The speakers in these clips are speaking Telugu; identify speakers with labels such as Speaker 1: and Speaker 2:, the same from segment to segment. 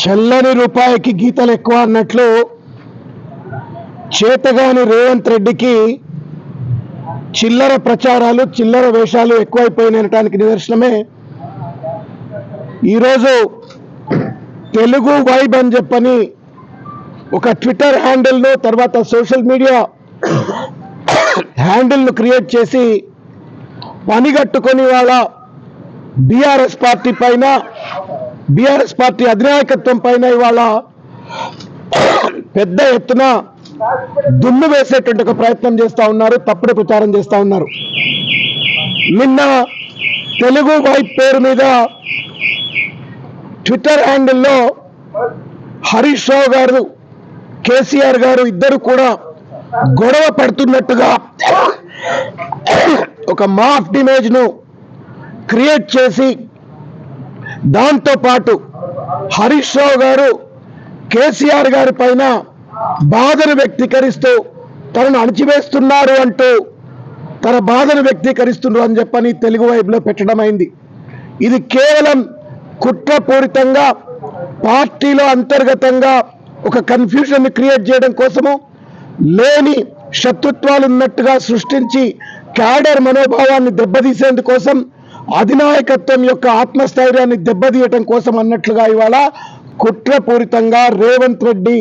Speaker 1: చెల్లని రూపాయికి గీతలు ఎక్కువ అన్నట్లు చేతగాని రేవంత్ రెడ్డికి చిల్లర ప్రచారాలు చిల్లర వేషాలు ఎక్కువైపోయినటానికి నిదర్శనమే ఈరోజు తెలుగు వైబ్ అని చెప్పని ఒక ట్విట్టర్ హ్యాండిల్ను తర్వాత సోషల్ మీడియా హ్యాండిల్ను క్రియేట్ చేసి పనిగట్టుకొని వాళ్ళ బీఆర్ఎస్ పార్టీ పైన బీఆర్ఎస్ పార్టీ అధినాయకత్వం పైన ఇవాళ పెద్ద ఎత్తున దుమ్ము వేసేటువంటి ఒక ప్రయత్నం చేస్తూ ఉన్నారు, తప్పుడు ప్రచారం చేస్తూ ఉన్నారు. నిన్న తెలుగు వైబ్ పేరు మీద ట్విట్టర్ హ్యాండిల్లో హరీష్ రావు గారు, కేసీఆర్ గారు ఇద్దరు కూడా గొడవ పడుతున్నట్టుగా ఒక మాఫ్ట్ ఇమేజ్ ను క్రియేట్ చేసి దాంతో పాటు హరీష్ రావు గారు కేసీఆర్ గారి పైన బాధను వ్యక్తీకరిస్తూ తనను అణచివేస్తున్నారు అంటూ తన బాధను వ్యక్తీకరిస్తున్నారు అని చెప్పని తెలుగు వైపులో పెట్టడం అయింది. ఇది కేవలం కుట్రపూరితంగా పార్టీలో అంతర్గతంగా ఒక కన్ఫ్యూజన్ క్రియేట్ చేయడం కోసము, లేని శత్రుత్వాలు ఉన్నట్టుగా సృష్టించి క్యాడర్ మనోభావాన్ని దెబ్బతీసేందుకోసం, అధినాయకత్వం యొక్క ఆత్మస్థైర్యాన్ని దెబ్బతీయటం కోసం అన్నట్లుగా ఇవాళ కుట్రపూరితంగా రేవంత్ రెడ్డి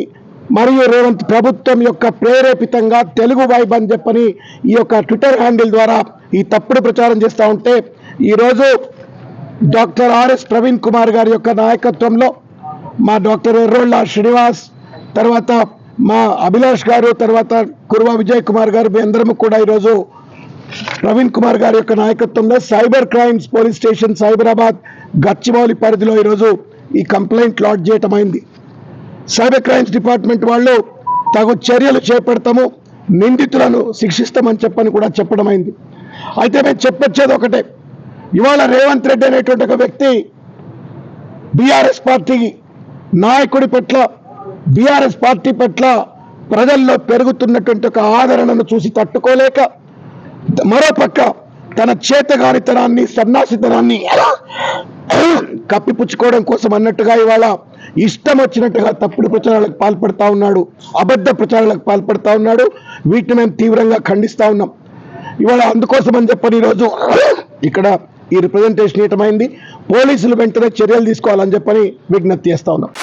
Speaker 1: మరియు రేవంత్ ప్రభుత్వం యొక్క ప్రేరేపితంగా తెలుగు వైబ్ అని చెప్పని ఈ యొక్క ట్విట్టర్ హ్యాండిల్ ద్వారా ఈ తప్పుడు ప్రచారం చేస్తూ ఉంటే, ఈరోజు డాక్టర్ ఆర్ఎస్ ప్రవీణ్ కుమార్ గారి యొక్క నాయకత్వంలో మా డాక్టర్ ఎర్రోళ్ళ శ్రీనివాస్, తర్వాత మా అభిలాష్ గారు, తర్వాత కుర్వా విజయ్ కుమార్ గారు, మీ అందరము కూడా ఈరోజు ప్రవీణ్ కుమార్ గారి యొక్క నాయకత్వంలో cyber crimes police station Cyberabad Gachibowli పరిధిలో ఈరోజు ఈ కంప్లైంట్ లాడ్జ్ చేయటమైంది. సైబర్ క్రైమ్స్ డిపార్ట్మెంట్ వాళ్ళు తగు చర్యలు చేపడతాము, నిందితులను శిక్షిస్తామని చెప్పని కూడా చెప్పడమైంది. అయితే మేము చెప్పొచ్చేది ఒకటే, ఇవాళ రేవంత్ రెడ్డి అనేటువంటి ఒక వ్యక్తి బీఆర్ఎస్ పార్టీ నాయకుడి పట్ల, బీఆర్ఎస్ పార్టీ పట్ల ప్రజల్లో పెరుగుతున్నటువంటి ఒక ఆదరణను చూసి తట్టుకోలేక మరోపక్క తన చేతగానితనాన్ని సన్నాసితనాన్ని కప్పిపుచ్చుకోవడం కోసం అన్నట్టుగా ఇవాళ ఇష్టం వచ్చినట్టుగా తప్పుడు ప్రచారాలకు పాల్పడతా ఉన్నాడు, అబద్ధ ప్రచారాలకు పాల్పడతా ఉన్నాడు. వీటిని మేము తీవ్రంగా ఖండిస్తా ఉన్నాం. ఇవాళ అందుకోసం అని చెప్పని ఈరోజు ఇక్కడ ఈ రిప్రజెంటేషన్ ఇవ్వటమైంది. పోలీసులు వెంటనే చర్యలు తీసుకోవాలని చెప్పని విజ్ఞప్తి చేస్తా ఉన్నాం.